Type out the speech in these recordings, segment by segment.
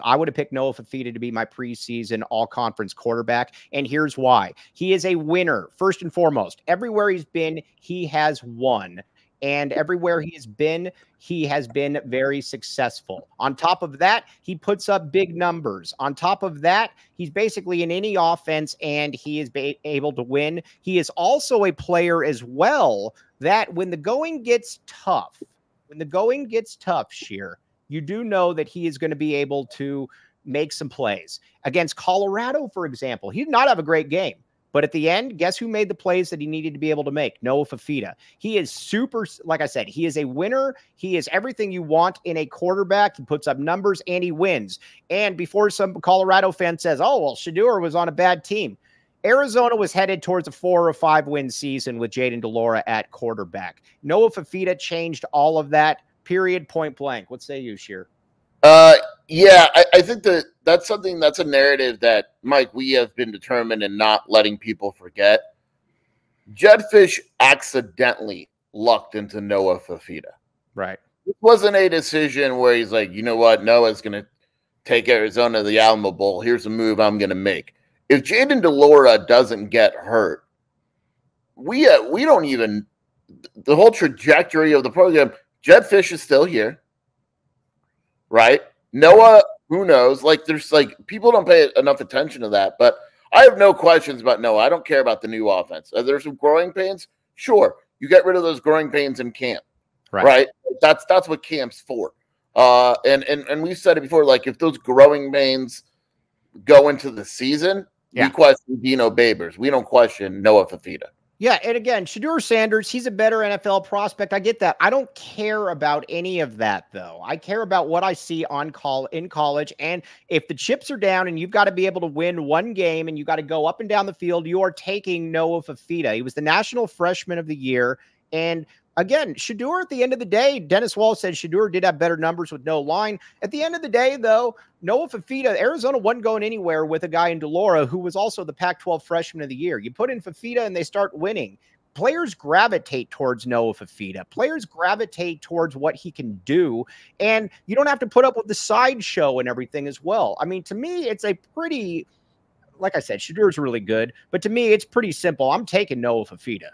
I would have picked Noah Fifita to be my preseason all-conference quarterback, and here's why. He is a winner, first and foremost. Everywhere he's been, he has won. And everywhere he has been very successful. On top of that, he puts up big numbers. On top of that, he's basically in any offense, and he is able to win. He is also a player as well that when the going gets tough, Sheer, you do know that he is going to be able to make some plays. Against Colorado, for example, he did not have a great game. But at the end, guess who made the plays that he needed to be able to make? Noah Fifita. He is super, like I said, he is a winner. He is everything you want in a quarterback. He puts up numbers and he wins. And before some Colorado fan says, oh, well, Shedeur was on a bad team. Arizona was headed towards a 4 or 5 win season with Jayden de Laura at quarterback. Noah Fifita changed all of that, period, point blank. What say you, Sheer? Yeah, I think that's a narrative that, Mike, we have been determined in not letting people forget. Jedfish accidentally lucked into Noah Fifita. Right. It wasn't a decision where he's like, you know what, Noah's going to take Arizona to the Alamo Bowl. Here's a move I'm going to make. If Jayden de Laura doesn't get hurt, we don't even – the whole trajectory of the program, Jedfish is still here. Right? Noah, who knows? Like, there's like people don't pay enough attention to that, but I have no questions about Noah. I don't care about the new offense. Are there some growing pains? Sure. You get rid of those growing pains in camp. Right? That's what camp's for. And we've said it before, like if those growing pains go into the season, we question Dino Babers. We don't question Noah Fifita. Yeah, and again, Shedeur Sanders, he's a better NFL prospect. I get that. I don't care about any of that, though. I care about what I see in college, and if the chips are down and you've got to be able to win one game and you got to go up and down the field, you are taking Noah Fifita. He was the National Freshman of the Year, and again, Shedeur, at the end of the day, Dennis Wall said Shedeur did have better numbers with no line. At the end of the day, though, Noah Fifita, Arizona wasn't going anywhere with a guy in de Laura who was also the Pac-12 Freshman of the Year. You put in Fifita and they start winning. Players gravitate towards Noah Fifita. Players gravitate towards what he can do, and you don't have to put up with the sideshow and everything as well. I mean, to me, it's a pretty, like I said, Shedeur's really good, but to me, it's pretty simple. I'm taking Noah Fifita.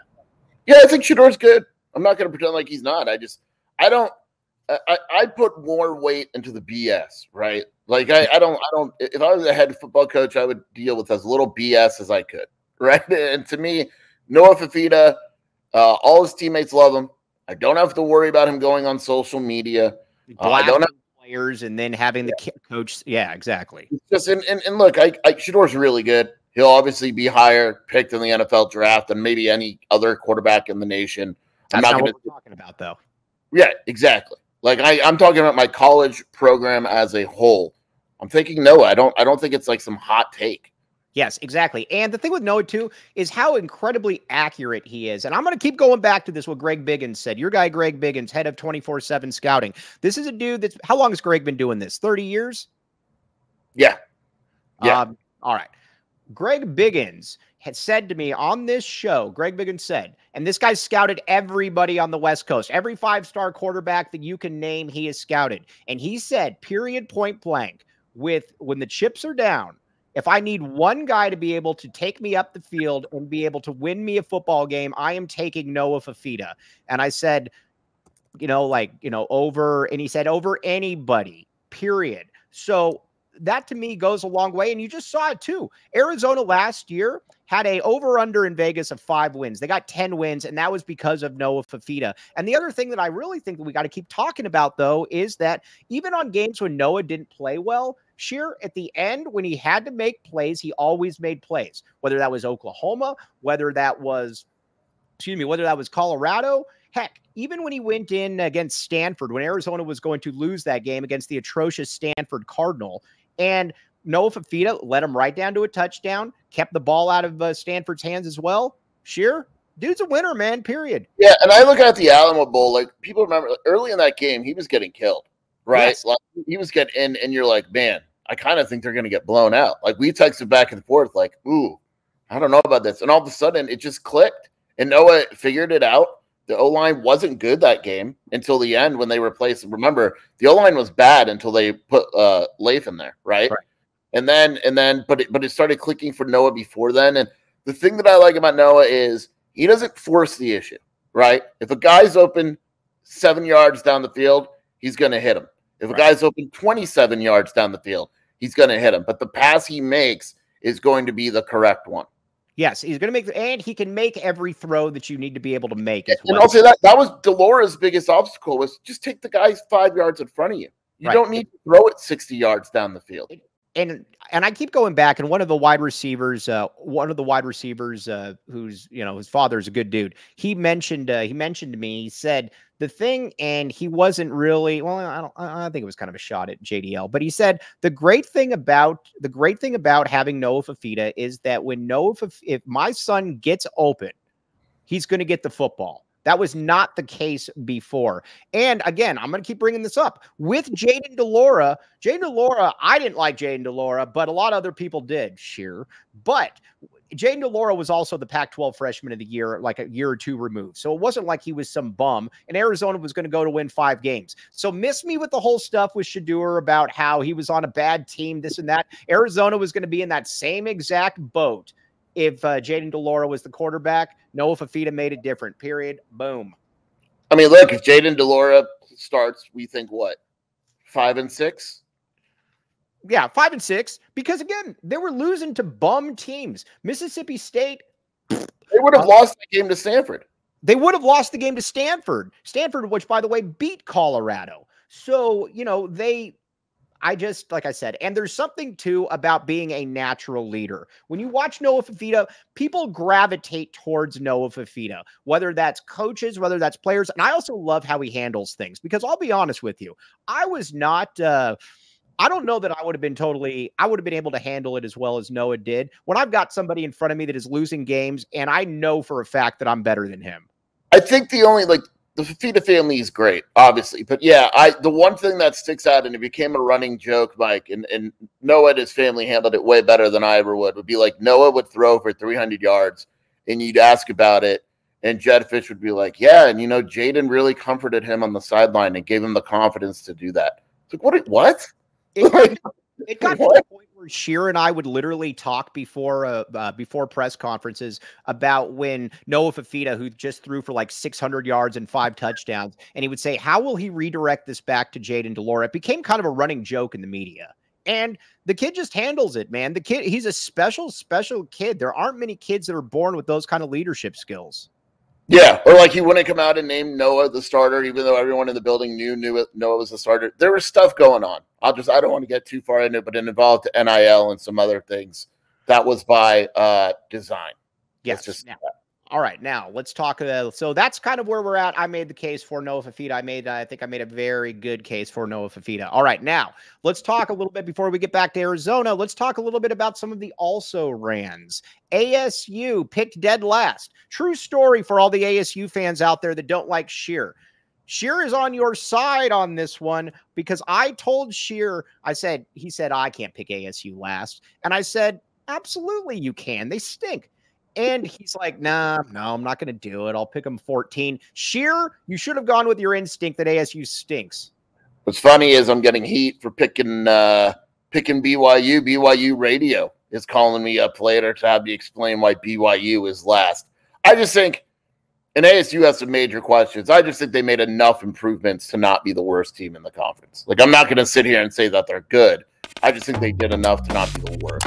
Yeah, I think Shedeur's good. I'm not going to pretend like he's not. I put more weight into the BS, right? Like I don't, if I was a head football coach, I would deal with as little BS as I could, right? And to me, Noah Fifita, all his teammates love him. I don't have to worry about him going on social media. I don't have players and then having the coach. Yeah, exactly. Just, and look, Shedeur's really good. He'll obviously be higher picked in the NFL draft than maybe any other quarterback in the nation. That's not what we're talking about, though. Yeah, exactly. Like I'm talking about my college program as a whole. I'm thinking Noah. I don't think it's like some hot take. Yes, exactly. And the thing with Noah, too, is how incredibly accurate he is. And I'm going to keep going back to this, what Greg Biggins said. Your guy, Greg Biggins, head of 24/7 scouting. This is a dude that's – how long has Greg been doing this? 30 years? Yeah. Yeah. All right. Greg Biggins had said to me on this show, Greg Biggins said, and this guy's scouted everybody on the West Coast. Every 5-star quarterback that you can name, he has scouted. And he said, period, point blank, when the chips are down, if I need one guy to be able to take me up the field and be able to win me a football game, I am taking Noah Fifita. And I said, over, and he said, over anybody, period. So that to me goes a long way. And you just saw it too. Arizona last year had a over-under in Vegas of 5 wins. They got 10 wins, and that was because of Noah Fifita. And the other thing that I really think that we got to keep talking about, though, is that even on games when Noah didn't play well, Sheer, at the end, when he had to make plays, he always made plays, whether that was Oklahoma, whether that was Colorado. Heck, even when he went in against Stanford, when Arizona was going to lose that game against the atrocious Stanford Cardinal, and Noah Fifita led him right down to a touchdown, kept the ball out of Stanford's hands as well. Sheer, dude's a winner, man, period. Yeah, and I look at the Alamo Bowl, like people remember early in that game, he was getting killed, right? Yes. Like he was getting in, and you're like, man, I kind of think they're going to get blown out. Like we texted back and forth, like, ooh, I don't know about this. And all of a sudden, it just clicked, and Noah figured it out. The O-line wasn't good that game until the end when they replaced. Remember, the O-line was bad until they put Leif in there, right? And then, but it started clicking for Noah before then. And the thing that I like about Noah is he doesn't force the issue, right? If a guy's open 7 yards down the field, he's going to hit him. If a guy's open 27 yards down the field, he's going to hit him. But the pass he makes is going to be the correct one. Yes, he's going to make, and he can make every throw that you need to be able to make as well. And I'll say that was Delora's biggest obstacle was just take the guys 5 yards in front of you. You don't need to throw it 60 yards down the field. And I keep going back, and one of the wide receivers, who's, you know, his father's a good dude. He mentioned to me, he said the thing, and he wasn't really, well, I think it was kind of a shot at JDL, but he said the great thing about having Noah Fifita is that when if my son gets open, he's going to get the football. That was not the case before. And again, I'm going to keep bringing this up. With Jayden de Laura, I didn't like Jayden de Laura, but a lot of other people did, sure. But Jayden de Laura was also the Pac-12 freshman of the year, like a year or two removed. So it wasn't like he was some bum, and Arizona was going to go to win 5 games. So miss me with the whole stuff with Shedeur about how he was on a bad team, this and that. Arizona was going to be in that same exact boat. If Jayden de Laura was the quarterback, Noah Fifita made it different, period. Boom. I mean, look, if Jayden de Laura starts, we think what? 5-6? Yeah, 5-6. Because again, they were losing to bum teams. Mississippi State. They would have lost the game to Stanford. They would have lost the game to Stanford. Stanford, which, by the way, beat Colorado. So, you know, like I said, and there's something too about being a natural leader. When you watch Noah Fifita, people gravitate towards Noah Fifita, whether that's coaches, whether that's players. And I also love how he handles things, because I'll be honest with you, I was not, I don't know that I would have been able to handle it as well as Noah did when I've got somebody in front of me that is losing games and I know for a fact that I'm better than him. I think the Fifita family is great, obviously. But yeah, the one thing that sticks out, and it became a running joke, Mike, and Noah and his family handled it way better than I ever would be like Noah would throw for 300 yards, and you'd ask about it, and Jed Fish would be like, yeah, and, you know, Jayden really comforted him on the sideline and gave him the confidence to do that. It's like, what? It got to the point where Sheer and I would literally talk before press conferences about when Noah Fifita, who just threw for like 600 yards and 5 touchdowns, and he would say, how will he redirect this back to Jayden de Laura? It became kind of a running joke in the media. And the kid just handles it, man. The kid, he's a special kid. There aren't many kids that are born with those kind of leadership skills. Yeah, or like he wouldn't come out and name Noah the starter, even though everyone in the building knew Noah was the starter. There was stuff going on. I don't want to get too far into it, but it involved NIL and some other things. That was by design. Yes. All right, now let's talk. So that's kind of where we're at. I made the case for Noah Fifita. I think I made a very good case for Noah Fifita. All right, now let's talk a little bit before we get back to Arizona. Let's talk a little bit about some of the also-rans. ASU picked dead last. True story for all the ASU fans out there that don't like Sheer. Sheer is on your side on this one because I told Sheer, he said, I can't pick ASU last. And I said, absolutely you can. They stink. And he's like, no, I'm not going to do it. I'll pick him 14. Sheer, you should have gone with your instinct that ASU stinks. What's funny is I'm getting heat for picking BYU. BYU Radio is calling me up later to have me explain why BYU is last. I just think, and ASU has some major questions. I just think they made enough improvements to not be the worst team in the conference. Like, I'm not going to sit here and say that they're good. I just think they did enough to not be the worst.